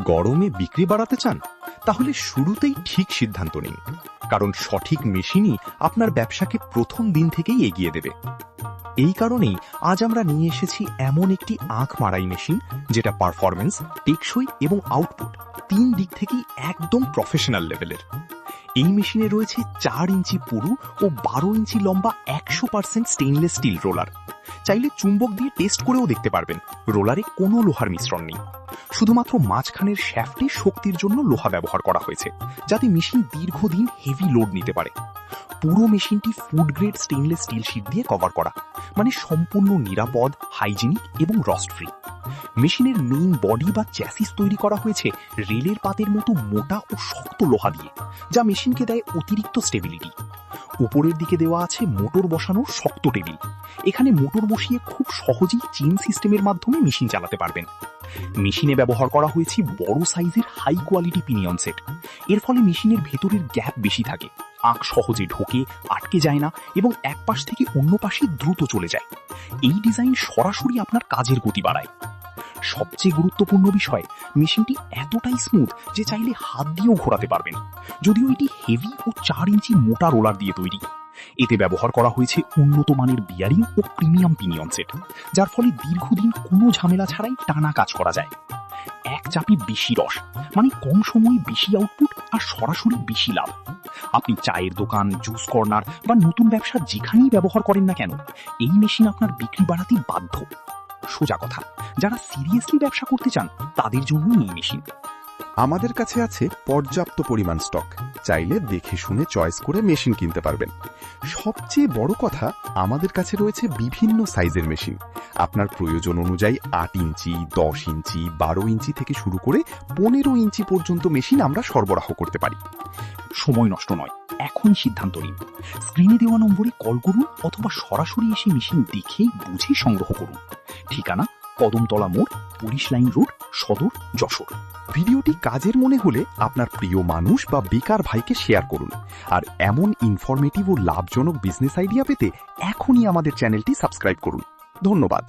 গরমে বিক্রি বাড়াতে চান? তাহলে শুরুতেই ঠিক সিদ্ধান্ত নিন, কারণ সঠিক মেশিনই আপনার ব্যবসাকে প্রথম দিন থেকেই এগিয়ে দেবে। এই কারণেই আজ আমরা নিয়ে এসেছি এমন একটি আঁখ মারাই মেশিন, যেটা পারফরম্যান্স, টেকসই এবং আউটপুট তিন দিক থেকেই একদম প্রফেশনাল লেভেলের। এই মেশিনে রয়েছে 4 ইঞ্চি পুরু ও 12 ইঞ্চি লম্বা 100% স্টেইনলেস স্টিল রোলার। চাইলে চুম্বক দিয়ে টেস্ট করেও দেখতে পারবেন, রোলারে কোনো লোহার মিশ্রণ নেই। শুধুমাত্র মাঝখানের শ্যাফটে শক্তির জন্য লোহা ব্যবহার করা হয়েছে, যাতে মেশিন দীর্ঘদিন হেভি লোড নিতে পারে। পুরো মেশিনটি food grade stainless steel sheet দিয়ে কভার করা, মানে সম্পূর্ণ নিরাপদ, হাইজিনিক এবং রস্ট ফ্রি। মেশিনের মেইন বডি বা চ্যাসিস তৈরি করা হয়েছে রেলের পাতের মতো মোটা ও শক্ত লোহা দিয়ে, যা মেশিনকে দেয় অতিরিক্ত স্টেবিলিটি। উপরের দিকে দেওয়া আছে মোটর বসানোর শক্ত টেবিল। এখানে মোটর বসিয়ে খুব সহজেই চেইন সিস্টেমের মাধ্যমে মেশিন চালাতে পারবেন। মেশিনে ব্যবহার করা হয়েছে বড় সাইজের হাই কোয়ালিটি পিনিয়ন সেট। এর ফলে মেশিনের ভেতরের গ্যাপ বেশি থাকে, আঁখ সহজে ঢোকে, আটকে যায় না এবং এক পাশ থেকে অন্য পাশে দ্রুত চলে যায়। এই ডিজাইন সরাসরি আপনার কাজের গতি বাড়ায়। সবচেয়ে গুরুত্বপূর্ণ বিষয়, মেশিনটি এতটাই স্মুথ যে চাইলে হাত দিয়েও ঘোরাতে পারবেন, যদিও এটি হেভি ও 4 ইঞ্চি মোটা রোলার দিয়ে তৈরি। এতে ব্যবহার করা হয়েছে উন্নত মানের বিয়ারিং ও প্রিমিয়াম পিনিয়ন সেট, যার ফলে দীর্ঘদিন কোনো ঝামেলা ছাড়াই টানা কাজ করা যায়। এক চাপে বেশি রস, মানে কম সময়ে বেশি আউটপুট আর সরাসরি বেশি লাভ। আপনি চায়ের দোকান, জুস কর্নার বা নতুন ব্যবসা যেখানেই ব্যবহার করেন না কেন, এই মেশিন আপনার বিক্রি বাড়াতেই বাধ্য। সোজা কথা, যারা সিরিয়াসলি ব্যবসা করতে চান তাদের জন্য এই মেশিন। আমাদের কাছে আছে পর্যাপ্ত পরিমাণ স্টক, চাইলে দেখে শুনে চয়েস করে মেশিন কিনতে পারবেন। সবচেয়ে বড় কথা, আমাদের কাছে রয়েছে বিভিন্ন সাইজের মেশিন। আপনার প্রয়োজন অনুযায়ী 8 ইঞ্চি, 10 ইঞ্চি, 12 ইঞ্চি থেকে শুরু করে 15 ইঞ্চি পর্যন্ত মেশিন আমরা সরবরাহ করতে পারি। সময় নষ্ট নয়, এখনই সিদ্ধান্ত নিন। স্ক্রিনে দেওয়া নম্বরে কল করুন অথবা সরাসরি এসে মেশিন দেখে বুঝে সংগ্রহ করুন। ঠিকানা: কদমতলা মোড়, পুলিশ লাইন রোড, সদর, যশোর। ভিডিওটি কাজের মনে হলে আপনার প্রিয় মানুষ বা বেকার ভাইকে শেয়ার করুন। আর এমন ইনফরমেটিভ ও লাভজনক বিজনেস আইডিয়া পেতে এখনই আমাদের চ্যানেলটি সাবস্ক্রাইব করুন। ধন্যবাদ।